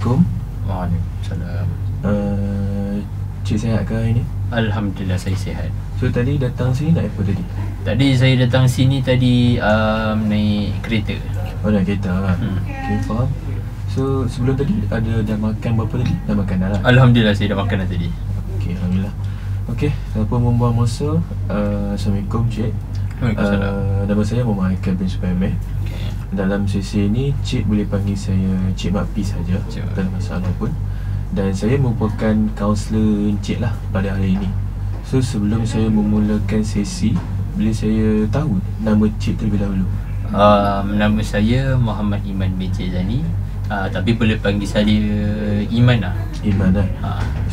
Assalamualaikum. Waalaikumsalam. Cik sihat ke hari ni? Alhamdulillah saya sihat. So tadi datang sini naik apa tadi? Tadi saya datang sini naik kereta. Oh naik kereta lah. Okay, faham. So sebelum tadi dah makan berapa tadi? Dah makan dah lah? Alhamdulillah saya dah makan dah tadi. Okay, Alhamdulillah. Okay, tanpa membuang masa, Assalamualaikum Cik. Waalaikumsalam. Nama saya Muhammad Haikal bin Supaimeh. Okay. Dalam sesi ini Cik boleh panggil saya Cik Mak P saja, tak ada masalah pun. Dan saya merupakan kaunselor Cik lah pada hari ini. So sebelum saya memulakan sesi, boleh saya tahu nama Cik terlebih dahulu? Nama saya Muhammad Iman bin Cik Zani. Tapi boleh panggil saya Iman lah. Iman lah.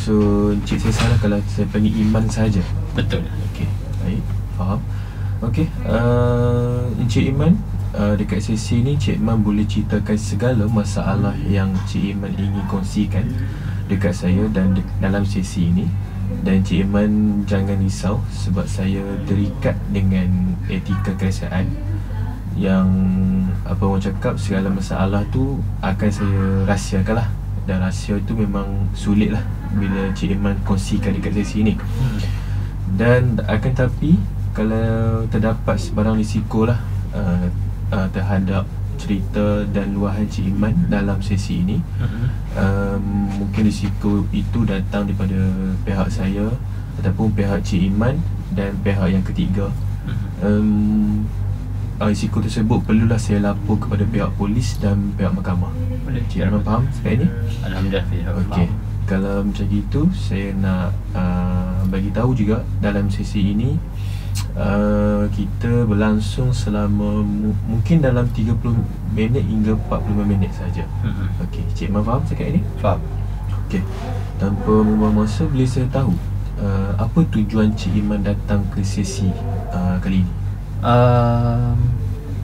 So Cik saya salah kalau saya panggil Iman saja. Betul. Okey, baik, faham. Okey, Encik Iman, dekat sesi ni Cik Iman boleh ceritakan segala masalah yang Cik Iman ingin kongsikan dekat saya dan dalam sesi ini. Dan Cik Iman jangan risau sebab saya terikat dengan etika kerajaan yang apa orang cakap, segala masalah tu akan saya rahsiakan lah. Dan rahsia tu memang sulit lah bila Cik Iman kongsikan dekat sesi ni. Dan akan tapi kalau terdapat sebarang risiko lah terhadap cerita dan luahan Cik Iman dalam sesi ini, mungkin risiko itu datang daripada pihak saya ataupun pihak Cik Iman dan pihak yang ketiga. Risiko tersebut perlulah saya lapor kepada pihak polis dan pihak mahkamah. Boleh. Cik Iman faham sekarang ni? Alhamdulillah saya Okey. faham. Kalau macam itu, saya nak bagi tahu juga dalam sesi ini kita berlangsung selama mungkin dalam 30 minit hingga 45 minit saja. Okey, Cik Man faham cakap ini? Faham. Okey. Tanpa membuang masa, boleh saya tahu apa tujuan Cik Iman datang ke sesi kali ini?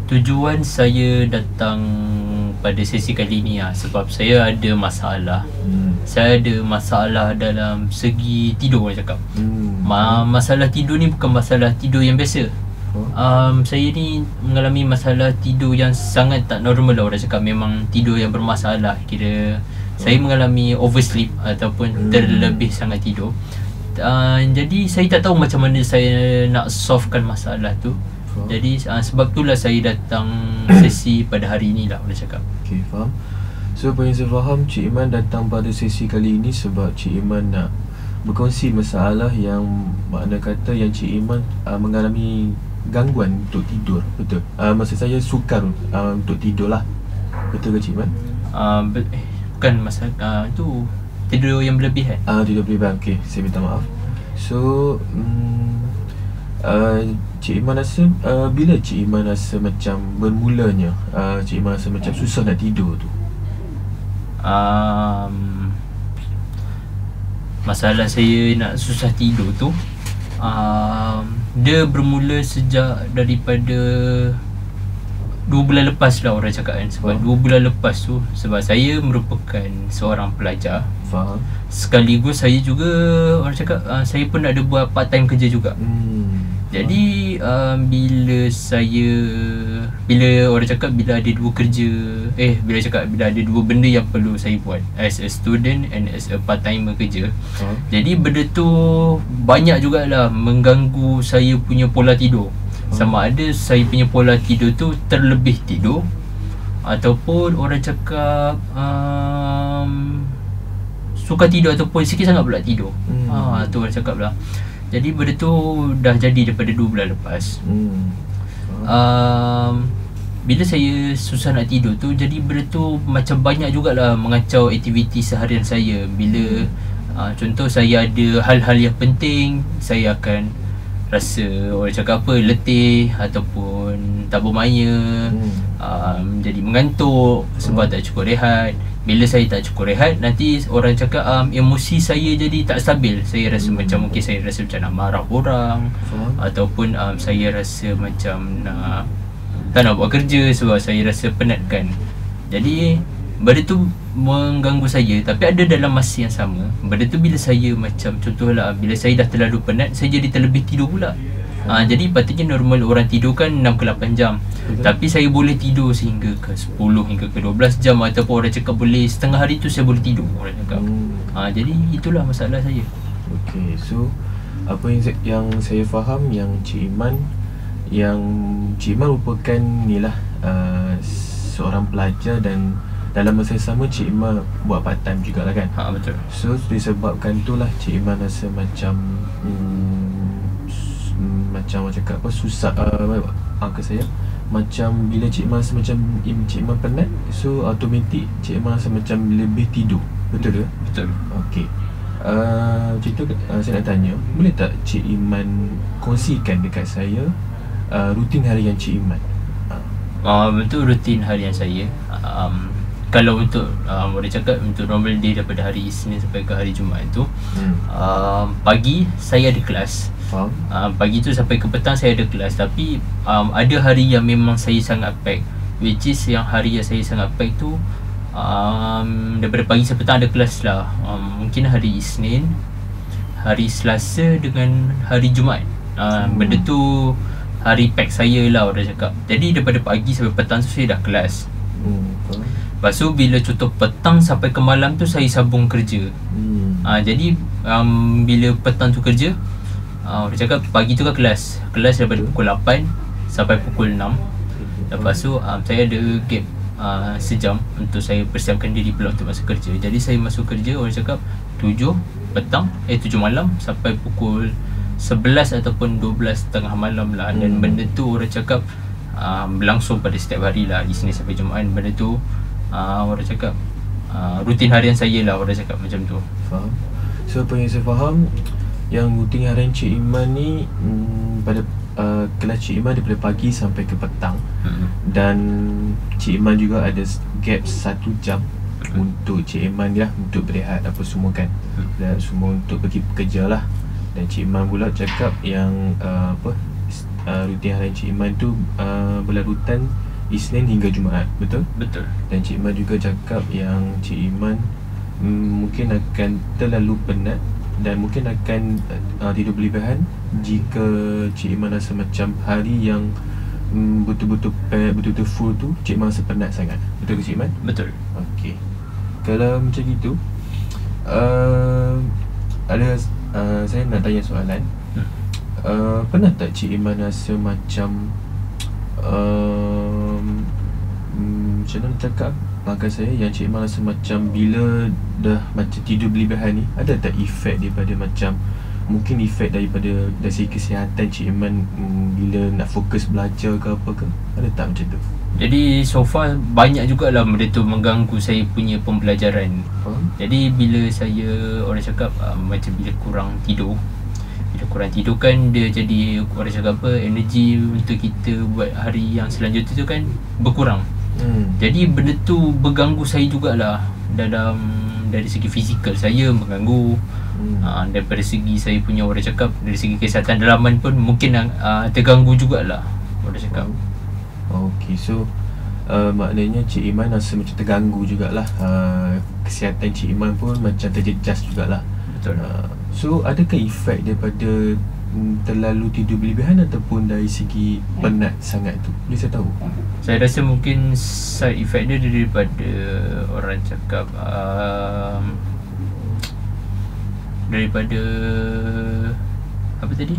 Tujuan saya datang pada sesi kali ni sebab saya ada masalah. Saya ada masalah dalam segi tidur, orang cakap. Masalah tidur ni bukan masalah tidur yang biasa. Saya ni mengalami masalah tidur yang sangat tak normal lah, orang cakap. Memang tidur yang bermasalah. Kira saya mengalami oversleep ataupun terlebih sangat tidur. Jadi saya tak tahu macam mana saya nak solvekan masalah tu. Jadi sebab itulah saya datang sesi pada hari ni lah, boleh cakap. Okay, faham. So apa yang saya faham, Cik Iman datang pada sesi kali ini sebab Cik Iman nak berkongsi masalah yang makna kata yang Cik Iman mengalami gangguan untuk tidur. Betul? Maksud saya sukar untuk tidur lah. Betul ke Cik Iman? Bukan masalah tu tidur yang berlebihan. Tidur berlebihan. Okay, saya minta maaf. So Cik Iman rasa bila Cik Iman rasa macam bermulanya Cik Iman rasa macam susah nak tidur tu? Masalah saya nak susah tidur tu dia bermula sejak daripada 2 bulan lepas lah, orang cakap kan. Sebab 2 bulan lepas tu, sebab saya merupakan seorang pelajar. Faham. Sekaligus saya juga, orang cakap, saya pun ada buat part time kerja juga. Jadi bila orang cakap bila ada dua kerja, bila ada dua benda yang perlu saya buat as a student and as a part timer kerja, jadi benda tu banyak jugalah mengganggu saya punya pola tidur. Sama ada saya punya pola tidur tu terlebih tidur ataupun orang cakap suka tidur ataupun sikit sangat pula tidur. Tu orang cakap lah. Jadi benda tu dah jadi daripada 2 bulan lepas. Bila saya susah nak tidur tu, jadi benda tu macam banyak jugalah mengacau aktiviti seharian saya. Bila contoh saya ada hal-hal yang penting, saya akan rasa orang cakap apa, letih ataupun tak bermaya, jadi mengantuk sebab tak cukup rehat. Bila saya tak cukup rehat, nanti orang cakap emosi saya jadi tak stabil. Saya rasa macam mungkin saya rasa macam nak marah orang, ataupun saya rasa macam tak nak buat kerja sebab saya rasa penat kan. Jadi benda tu mengganggu saya. Tapi ada dalam masa yang sama, benda tu bila saya macam contohlah, bila saya dah terlalu penat, saya jadi terlebih tidur pula. Jadi patutnya normal orang tidur kan 6 ke 8 jam. Betul. Tapi saya boleh tidur sehingga ke 10 hingga ke 12 jam, ataupun orang cakap boleh setengah hari tu saya boleh tidur, orang cakap. Jadi itulah masalah saya. Okay, so apa yang saya faham, yang Cik Iman merupakan ni lah, seorang pelajar, dan dalam masa yang sama Cik Iman buat part time jugalah kan. Betul. So disebabkan tu lah Cik Iman rasa macam macam orang cakap apa, susah ke saya, macam bila Cik Iman rasa macam Cik Iman penat, so automatik Cik Iman rasa macam lebih tidur. Betul ke? Betul. Okey. Macam tu saya nak tanya, boleh tak Cik Iman kongsikan dekat saya rutin harian Cik Iman? Untuk rutin harian saya, kalau untuk boleh cakap untuk normal day daripada hari Isnin sampai ke hari Jumaat tu, pagi saya ada kelas. Faham? Pagi tu sampai ke petang saya ada kelas. Tapi ada hari yang memang saya sangat pack, which is yang hari yang saya sangat pack tu daripada pagi sampai petang ada kelas lah. Mungkin hari Isnin, hari Selasa dengan hari Jumaat. Benda tu hari pack saya lah, orang cakap. Jadi daripada pagi sampai petang tu saya dah kelas. Lepas tu bila contoh petang sampai ke malam tu saya sambung kerja. Jadi bila petang tu kerja, orang cakap pagi tu kan kelas daripada pukul 8 sampai pukul 6. Lepas tu saya ada gap sejam untuk saya persiapkan diri pula untuk masuk kerja. Jadi saya masuk kerja, orang cakap 7 petang 7 malam sampai pukul 11 ataupun 12 tengah malam lah. Dan benda tu orang cakap berlangsung pada setiap hari lah, Isnin sampai Jumaat. Benda tu orang cakap rutin harian saya lah, orang cakap macam tu. Faham. So apa yang saya faham, yang rutin harian Cik Iman ni pada kelas Cik Iman daripada pagi sampai ke petang. Dan Cik Iman juga ada gap 1 jam untuk Cik Iman lah, untuk berehat apa semua kan, dan semua untuk pergi bekerja lah. Dan Cik Iman pula cakap yang rutin harian Cik Iman tu berlarutan Isnin hingga Jumaat. Betul? Betul. Dan Cik Iman juga cakap yang Cik Iman mungkin akan terlalu penat dan mungkin akan tidur berlebihan jika Cik Iman rasa macam hari yang betul-betul full tu Cik Iman rasa penat sangat. Betul ke Cik Iman? Betul. Okey. Kalau macam gitu, saya nak tanya soalan. Pernah tak Cik Iman rasa macam macam mana cakap maka saya, yang Cik Iman rasa macam bila dah macam tidur berlebihan ni, ada tak efek daripada macam mungkin efek daripada dari segi kesihatan Cik Iman bila nak fokus belajar ke apa ke? Ada tak macam tu? Jadi so far banyak jugalah benda tu mengganggu saya punya pembelajaran. Jadi bila saya, orang cakap macam bila kurang tidur kan, dia jadi orang cakap apa, energi untuk kita buat hari yang selanjutnya tu kan berkurang. Jadi benda tu berganggu saya jugalah dari segi fizikal saya mengganggu. Daripada segi saya punya, orang cakap dari segi kesihatan dalaman pun mungkin terganggu jugalah, orang cakap. Okey, so maknanya Cik Iman rasa macam terganggu jugalah, kesihatan Cik Iman pun macam terjejas jugalah. Betul. So adakah efek daripada terlalu tidur berlebihan ataupun dari segi penat sangat tu? Boleh saya tahu? Saya rasa mungkin side effect dia daripada, orang cakap daripada apa tadi?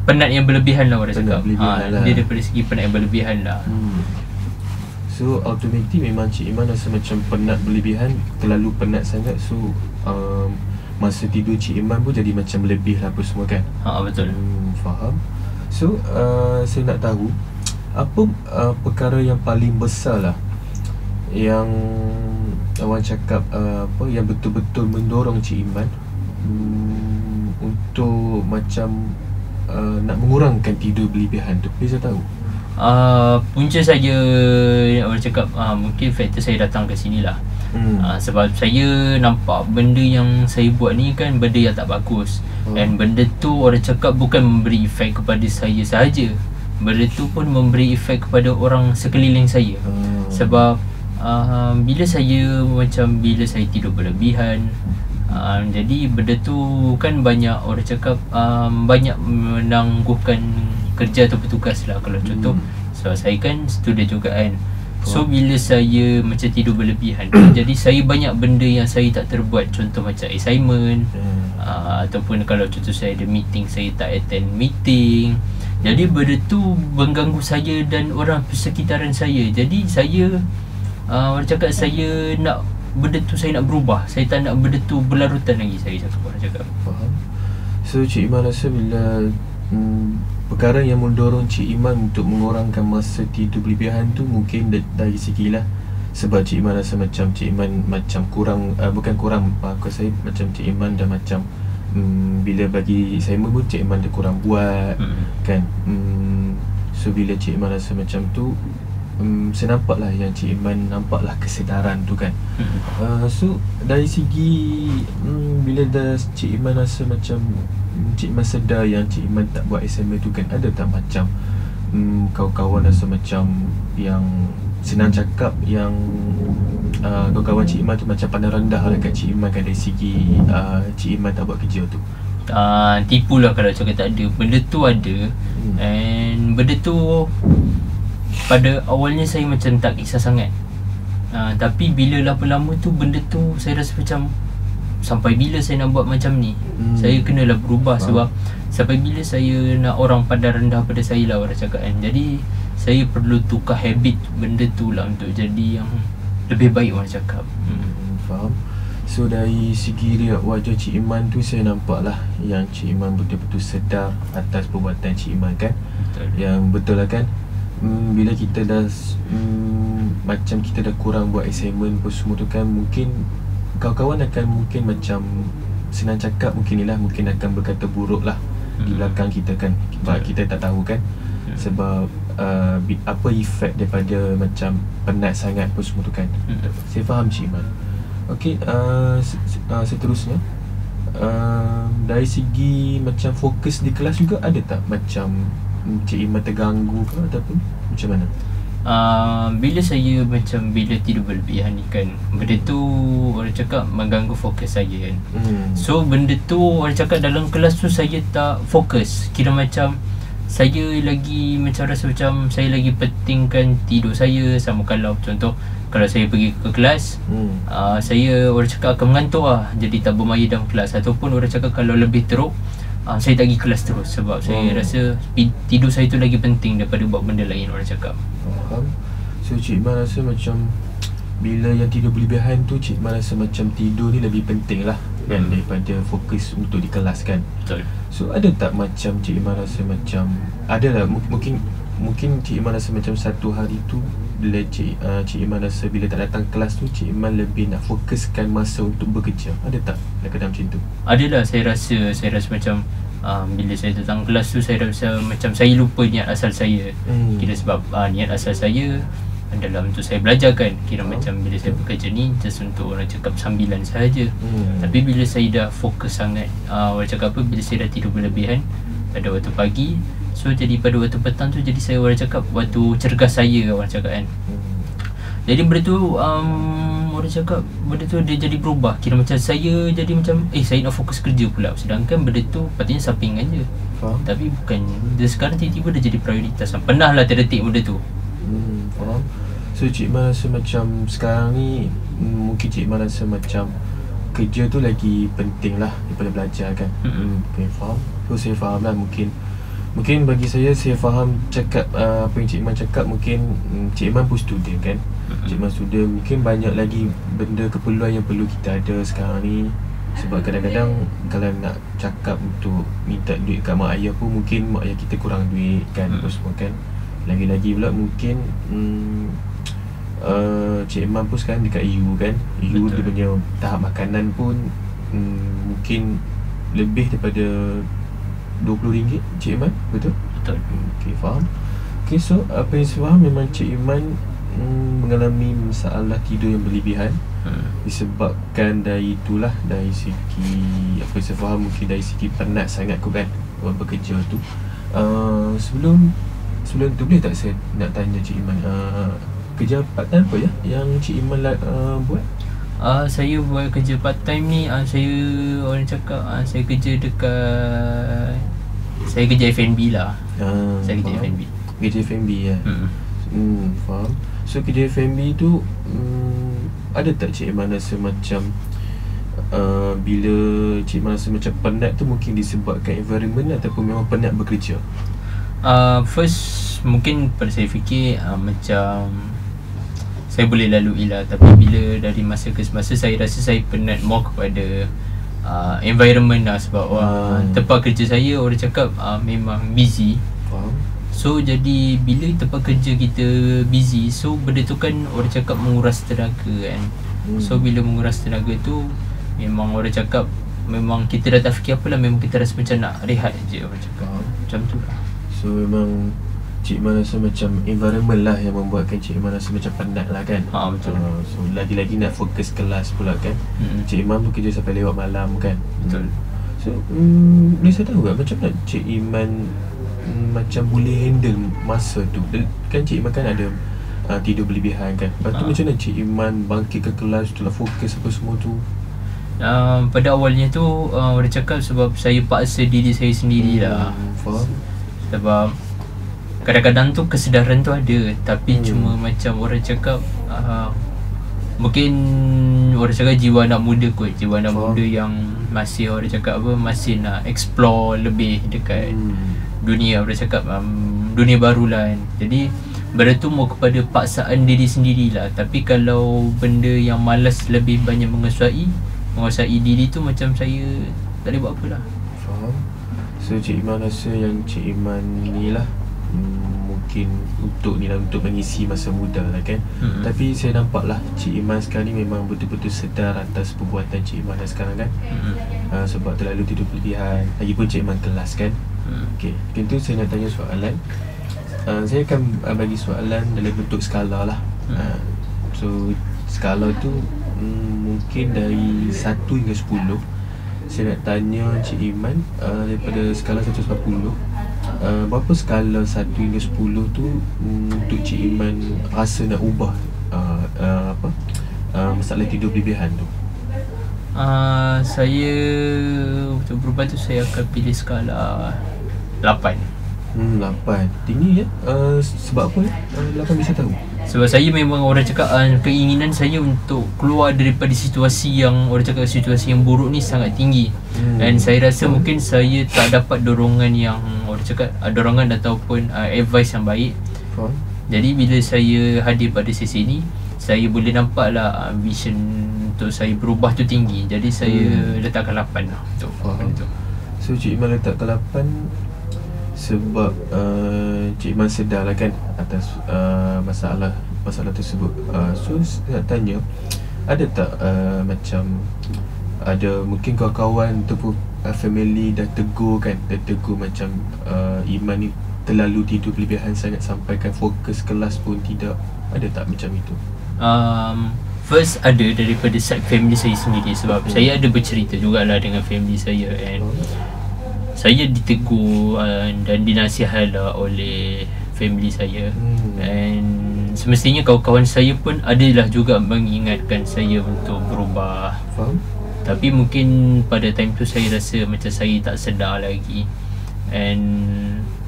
Penat yang berlebihan lah, orang cakap. Dia daripada segi penat yang berlebihan lah. So automatik memang Cik Iman rasa macam penat berlebihan, terlalu penat sangat. So masa tidur Cik Iman pun jadi macam lebih lah apa semua kan? Betul. Faham. So saya nak tahu apa perkara yang paling besar lah yang awak cakap yang betul-betul mendorong Cik Iman untuk macam nak mengurangkan tidur berlebihan tu. Boleh saya tahu? Punca saya, orang cakap mungkin faktor saya datang ke sini lah. Sebab saya nampak benda yang saya buat ni kan benda yang tak bagus. Dan benda tu, orang cakap, bukan memberi efek kepada saya sahaja, benda tu pun memberi efek kepada orang sekeliling saya. Sebab bila saya tidur berlebihan, Jadi benda tu kan banyak orang cakap banyak menangguhkan kerja atau petugas lah. Kalau contoh sebab saya kan student juga kan. So bila saya macam tidur berlebihan jadi saya banyak benda yang saya tak terbuat. Contoh macam assignment, ataupun kalau contoh saya ada meeting, saya tak attend meeting. Jadi benda tu mengganggu saya dan orang persekitaran saya. Jadi saya orang cakap saya nak benda tu, saya nak berubah. Saya tak nak benda tu berlarutan lagi, saya cakap, orang cakap. Faham. So Cik Iman rasa bila perkara yang mendorong Cik Iman untuk mengurangkan masa tidur berlebihan tu mungkin dari segi lah, sebab Cik Iman rasa macam Cik Iman macam kurang, bukan kurang, aku saya macam Cik Iman dah macam bila bagi saya pun Cik Iman dia kurang buat kan. So bila Cik Iman rasa macam tu, saya nampak lah yang Cik Iman nampak lah kesedaran tu kan. So dari segi bila dah Cik Iman rasa macam Cik Iman sedar yang Cik Iman tak buat assignment tu kan, ada tak macam kawan-kawan rasa macam yang senang cakap yang kawan-kawan Cik Iman tu macam pandang rendah dekat Cik Iman kan, dari segi Cik Iman tak buat kerja tu? Tipu lah kalau cakap tak ada. Benda tu ada. And benda tu pada awalnya saya macam tak kisah sangat, tapi bila lama-lama tu benda tu saya rasa macam sampai bila saya nak buat macam ni, saya kenalah berubah. Sebab sampai bila saya nak orang pandang rendah pada saya lah, orang cakap kan. Jadi saya perlu tukar habit benda tu lah untuk jadi yang lebih baik, orang cakap. Faham. So dari segi riak wajah Cik Iman tu, saya nampak lah yang Cik Iman betul-betul sedar atas perbuatan Cik Iman kan. Betul. Yang betul lah kan. Bila kita dah macam kita dah kurang buat assignment pun semua tu kan, mungkin kawan-kawan akan mungkin macam senang cakap mungkin ni lah, mungkin akan berkata buruk lah di belakang kita kan. Sebab kita tak tahu kan. Sebab apa efek daripada macam penat sangat pun semua tu kan. Saya faham Cik Iman. Okey, seterusnya dari segi macam fokus di kelas juga, ada tak macam Cik Iman terganggu ke ataupun macam mana? Bila saya macam bila tidur berlebihan ni kan, benda tu orang cakap mengganggu fokus saya kan. So benda tu orang cakap dalam kelas tu saya tak fokus. Kira macam saya lagi macam rasa macam saya lagi pentingkan tidur saya. Sama kalau contoh kalau saya pergi ke kelas, saya orang cakap akan mengantuk lah, jadi tak bermaya dalam kelas. Ataupun orang cakap kalau lebih teruk, saya tak pergi kelas terus. Sebab saya rasa tidur saya tu lagi penting daripada buat benda lain, orang cakap. Faham. So Cik Iman rasa macam bila yang tidur berlebihan tu, Cik Iman rasa macam tidur ni lebih penting lah kan, daripada fokus untuk di kelas kan. Betul. So ada tak macam Cik Iman rasa macam ada lah mungkin Cik Iman rasa macam satu hari tu bila Cik Iman rasa bila tak datang kelas tu, Cik Iman lebih nak fokuskan masa untuk bekerja. Ada tak kadang-kadang macam tu? Adalah, saya rasa macam bila saya datang kelas tu, saya rasa macam saya lupa niat asal saya. Kira sebab niat asal saya dalam untuk saya belajar kan. Kira macam bila saya bekerja ni just untuk orang cakap sambilan sahaja. Tapi bila saya dah fokus sangat, orang cakap apa, bila saya dah tidur berlebihan pada waktu pagi, so jadi pada waktu petang tu jadi saya orang cakap waktu cergas saya, orang cakap kan. Jadi benda tu orang cakap benda tu dia jadi berubah. Kira macam saya jadi macam saya nak fokus kerja pula, sedangkan benda tu patutnya sampingan je. Faham. Tapi bukan. Dia sekarang tiba-tiba dia jadi prioritas. Pernah lah terdetik benda tu. Faham. So Cik Iman rasa macam sekarang ni mungkin Cik Iman rasa macam kerja tu lagi penting lah daripada belajar kan. Okay, faham. So saya faham lah, Mungkin bagi saya faham cakap apa yang Cik Iman cakap. Mungkin Cik Iman pun student kan. Cik Iman student, mungkin banyak lagi benda keperluan yang perlu kita ada sekarang ni. Sebab kadang-kadang kalau nak cakap untuk minta duit kat mak ayah pun mungkin mak ayah kita kurang duit kan, apa semua kan. Lagi-lagi pula mungkin Cik Iman pun sekarang dekat EU kan. EU dia punya tahap makanan pun mungkin lebih daripada RM20 Cik Iman, betul? Betul. Okay, faham. Okay, so apa yang saya faham memang Cik Iman mengalami masalah tidur yang berlebihan disebabkan dari itulah, dari segi apa yang saya faham mungkin dari segi penat sangat kau kan buat bekerja tu. Sebelum tu boleh tak saya nak tanya Cik Iman, kerja part time apa ya yang Cik Iman buat? Saya buat kerja part time ni, saya orang cakap saya kerja dekat, saya kerja F&B lah. Saya kerja faham. F&B. Kerja F&B ya. Faham. So kerja F&B tu ada tak Cik Iman rasa macam bila Cik Iman rasa macam penat tu mungkin disebabkan environment ataupun memang penat bekerja? First mungkin pada saya fikir macam saya boleh lalui lah, tapi bila dari masa ke semasa saya rasa saya penat more kepada environment lah. Sebab tempat kerja saya orang cakap memang busy. Faham. So jadi bila tempat kerja kita busy, so benda tu kan orang cakap menguras tenaga kan. So bila menguras tenaga tu memang orang cakap, memang kita dah tak fikir apa lah, memang kita rasa macam nak rehat je orang cakap. Macam tu lah. So memang Cik Iman rasa macam environment lah yang membuatkan Cik Iman rasa macam penat lah kan. Betul. So lagi-lagi nak fokus kelas pula kan. Cik Iman tu kerja sampai lewat malam kan. Betul. So boleh saya tahu tak macam mana Cik Iman macam boleh handle masa tu? Kan Cik Iman kan ada tidur berlebihan kan. Lepas tu macam mana Cik Iman bangkit ke kelas tu lah, fokus apa semua tu? Pada awalnya tu orang cakap sebab saya paksa diri saya sendirilah. Faham. Sebab kadang-kadang tu kesedaran tu ada, tapi cuma macam orang cakap mungkin orang cakap jiwa anak muda kot, jiwa anak muda yang masih orang cakap apa, masih nak explore lebih dekat dunia, orang cakap dunia baru lah kan. Jadi benda tu mau kepada paksaan diri sendirilah. Tapi kalau benda yang malas lebih banyak menguasai diri tu, macam saya tak boleh buat apa lah. Faham. So Cik Iman rasa yang Cik Iman ni lah mungkin untuk mengisi masa muda lah kan. Tapi saya nampak lah Cik Iman sekarang ni memang betul-betul sedar atas perbuatan Cik Iman sekarang kan. Sebab terlalu tidur berlebihan. Lagipun Cik Iman kelas kan. Okay, mungkin tu saya nak tanya soalan. Saya akan bagi soalan dalam bentuk skala lah. So skala tu mungkin dari 1 hingga 10. Saya nak tanya Cik Iman daripada skala 1 sampai 10, berapa skala 1 hingga 10 tu untuk Cik Iman rasa nak ubah masalah tidur berlebihan tu? Saya untuk berubah tu saya akan pilih skala 8. 8. Tinggi ya? Sebab apa ya? 8 bisa tahu? Sebab saya memang orang cakap keinginan saya untuk keluar daripada situasi yang orang cakap situasi yang buruk ni sangat tinggi. Dan saya rasa mungkin saya tak dapat dorongan yang orang cakap dorongan ataupun advice yang baik. Jadi bila saya hadir pada sesi ni, saya boleh nampak lah vision untuk saya berubah tu tinggi. Jadi saya letakkan 8 lah untuk tu. So Cik Iman letakkan 8 sebab Cik Iman sedar lah kan atas masalah tersebut. So saya nak tanya, ada tak macam ada mungkin kawan-kawan ataupun family dah tegur kan, macam Iman ni terlalu tidur berlebihan sangat sampaikan fokus kelas pun tidak? Ada tak macam itu? First ada daripada side family saya sendiri. Sebab saya ada bercerita jugalah dengan family saya, and saya ditegur dan dinasihat lah oleh family saya. And semestinya kawan-kawan saya pun adalah juga mengingatkan saya untuk berubah. Faham? Tapi mungkin pada time tu saya rasa macam saya tak sedar lagi, and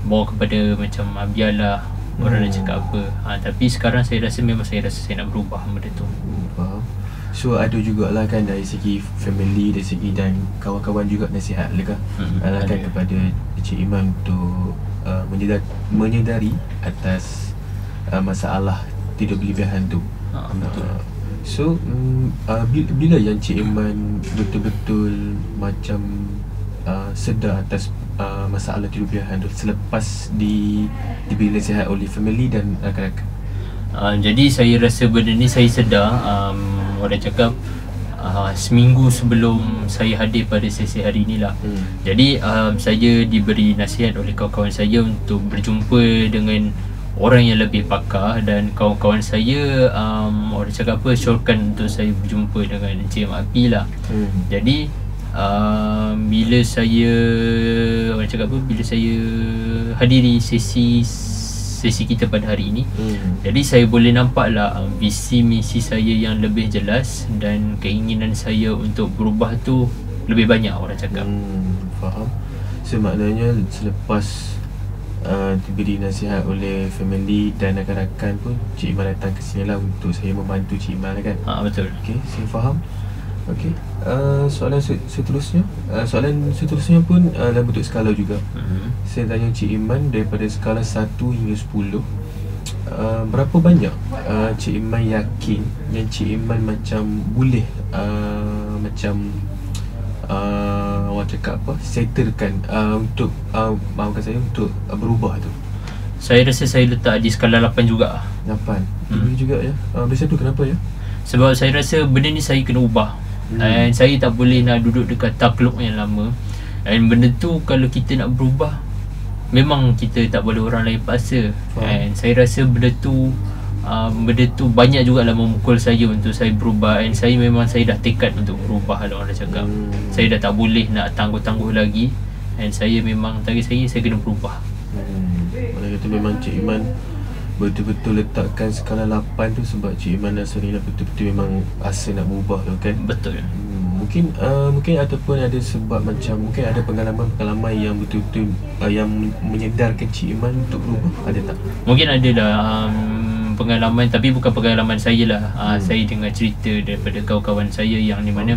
more kepada macam biarlah orang nak cakap apa. Tapi sekarang saya rasa memang saya nak berubah benda tu. Faham. So ada jugalah kan dari segi family, dari segi dan kawan-kawan juga nasihat lah kan kepada Cik Iman untuk menyedari atas masalah tidur berlebihan tu. Betul. So bila yang Cik Iman betul-betul macam sedar atas masalah tidur berlebihan tu selepas diberi nasihat oleh family dan rakan-rakan? Jadi saya rasa benda ni saya sedar orang cakap seminggu sebelum saya hadir pada sesi hari ni lah. Jadi saya diberi nasihat oleh kawan-kawan saya untuk berjumpa dengan orang yang lebih pakar, dan kawan-kawan saya orang cakap apa, syorkan untuk saya berjumpa dengan Encik Mak Api lah. Jadi bila saya hadiri sesi sesi kita pada hari ini. Jadi saya boleh nampak lah visi misi saya yang lebih jelas dan keinginan saya untuk berubah tu lebih banyak, orang cakap. Faham. So maknanya selepas diberi nasihat oleh family dan rakan-rakan pun, Cik Iman datang ke sini lah untuk saya membantu Cik Iman lah kan? Betul. Okey, saya faham. Okey, soalan seterusnya, pun dalam bentuk skala juga. Saya tanya Cik Iman, daripada skala 1 hingga 10, berapa banyak Cik Iman yakin yang Cik Iman macam boleh orang cakap apa, settlekan untuk maafkan saya, untuk berubah tu? Saya rasa saya letak di skala 8 juga. 8 juga ya. Biasa tu kenapa ya? Sebab saya rasa benda ni saya kena ubah. Dan saya tak boleh nak duduk dekat takluk yang lama. Dan benda tu kalau kita nak berubah, memang kita tak boleh orang lain paksa. Dan saya rasa benda tu banyak jugalah memukul saya untuk saya berubah. Dan saya dah tekad untuk berubah lah, orang cakap. Saya dah tak boleh nak tangguh-tangguh lagi. Dan saya memang target saya kena berubah. Mana kata memang Cik Iman betul-betul letakkan skala 8 tu sebab Cik Iman rasa ni betul-betul memang asa nak berubah tu kan? Betul. Mungkin ataupun ada sebab macam mungkin ada pengalaman yang betul-betul yang menyedarkan Cik Iman untuk berubah, ada tak? Mungkin ada lah pengalaman, tapi bukan pengalaman saya lah. Saya dengar cerita daripada kawan-kawan saya yang di mana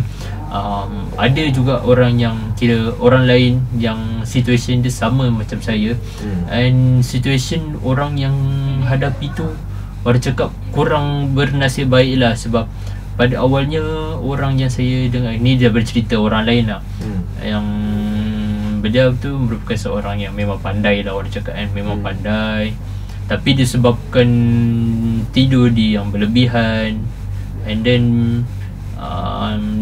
ada juga orang yang kira orang lain yang situation dia sama macam saya. And situation orang yang hadapi tu, orang cakap kurang bernasib baik lah. Sebab pada awalnya orang yang saya dengar ni, dia bercerita orang lain lah, yang beliau tu merupakan seorang yang memang pandai lah, orang cakap kan, memang pandai. Tapi disebabkan tidur dia yang berlebihan, and then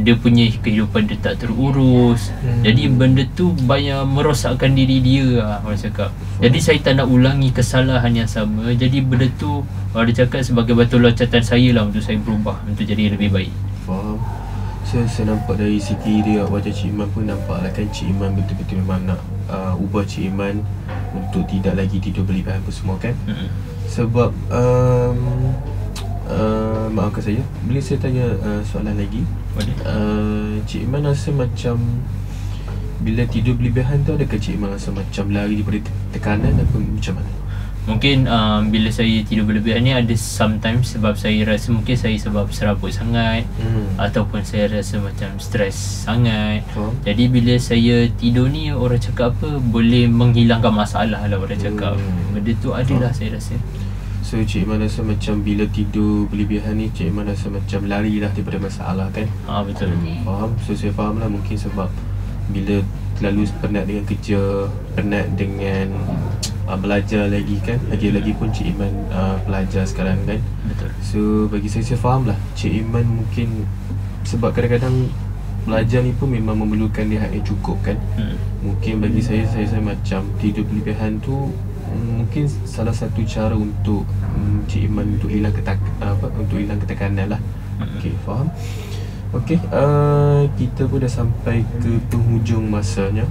dia punya kehidupan dia tak terurus. Jadi benda tu banyak merosakkan diri dia lah, orang cakap. Jadi saya tak nak ulangi kesalahan yang sama. Jadi benda tu orang cakap sebagai batu loncatan saya lah untuk saya berubah, untuk jadi lebih baik. Faham. Saya nampak dari segi dia, wajah Cik Iman pun nampak lah kan, Cik Iman betul-betul memang nak ubah Cik Iman untuk tidak lagi tidur berlebihan apa semua kan. Sebab maafkan saya, boleh saya tanya soalan lagi? Cik Iman rasa macam bila tidur berlebihan tu, adakah Cik Iman rasa macam lari daripada tekanan apa macam mana? Mungkin bila saya tidur berlebihan ni ada sometimes sebab saya rasa mungkin saya sebab serabut sangat, ataupun saya rasa macam stres sangat. Jadi bila saya tidur ni, orang cakap apa, boleh menghilangkan masalah lah, orang cakap. Benda tu adalah saya rasa. So Cik Iman rasa macam bila tidur berlebihan ni, Cik Iman rasa macam lari lah daripada masalah kan? Betul. Faham. So saya faham lah, mungkin sebab bila terlalu penat dengan kerja, penat dengan belajar lagi kan. Lagi-lagi pun Cik Iman pelajar sekarang kan. Betul. So bagi saya faham lah, Cik Iman mungkin sebab kadang-kadang belajar ni pun memang memerlukan rehat yang cukup kan. Mungkin bagi saya macam tidur berlebihan tu mungkin salah satu cara untuk Cik Iman untuk hilang ketekanan lah. Okey, faham. Okey, kita pun dah sampai ke penghujung masanya.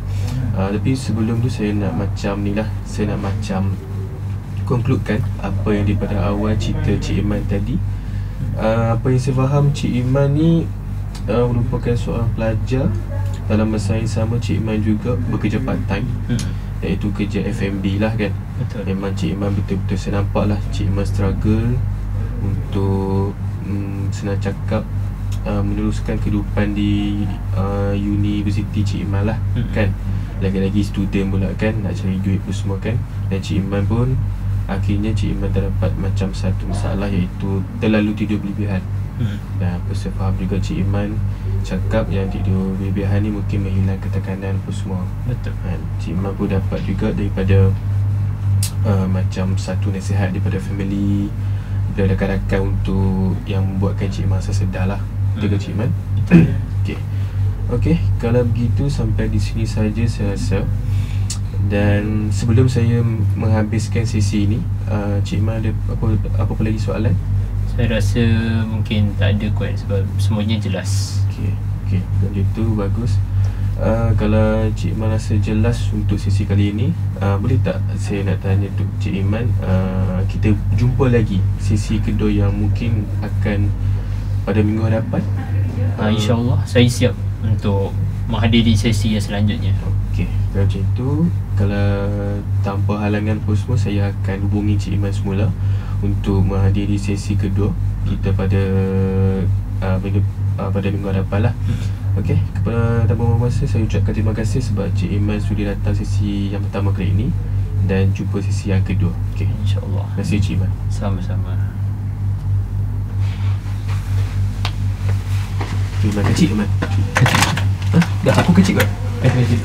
Tapi sebelum tu saya nak macam ni lah, saya nak macam concludekan apa yang daripada awal cerita Cik Iman tadi. Apa yang saya faham, Cik Iman ni merupakan seorang pelajar. Dalam masa yang sama Cik Iman juga bekerja part time, iaitu kerja F&B lah kan. Betul. Memang Cik Iman betul-betul saya nampak lah Cik Iman struggle untuk senang cakap meneruskan kehidupan di universiti Cik Iman lah kan. Lagi-lagi student pula kan, nak cari duit pun semua kan. Dan Cik Iman pun akhirnya Cik Iman terdapat macam satu masalah, iaitu terlalu tidur berlebihan. Dan apa saya faham juga, Cik Iman cakap yang tidur berlebihan ni mungkin menghilangkan ketekanan apa semua. Betul. Cik Iman pun dapat juga daripada macam satu nasihat daripada family, daripada rakan-rakan untuk yang membuatkan Cik Iman rasa sedar lah. Betul ke Cik Iman? Okey, kalau begitu sampai di sini saja saya rasa. Dan sebelum saya menghabiskan sesi ini, Cik Iman ada apa lagi soalan? Saya rasa mungkin tak ada kot, sebab semuanya jelas. Okey, kalau itu bagus. Kalau Cik Iman rasa jelas untuk sesi kali ini, boleh tak saya nak tanya untuk Cik Iman, kita jumpa lagi sesi kedua yang mungkin akan pada minggu hadapan? InsyaAllah saya siap untuk menghadiri sesi yang selanjutnya. Okey, kalau macam itu, kalau tanpa halangan apa semua, saya akan hubungi Cik Iman semula untuk menghadiri sesi kedua kita pada pada minggu hadapan lah. Okey, kepada tanpa membuang masa, saya ucapkan terima kasih sebab Cik Iman sudi datang sesi yang pertama kali ini dan jumpa sesi yang kedua. Okey, InsyaAllah. terima kasih Cik Iman. Sama-sama. Cik Iman kecil Iman. Kecil. Dah aku kecil kot. Kecil.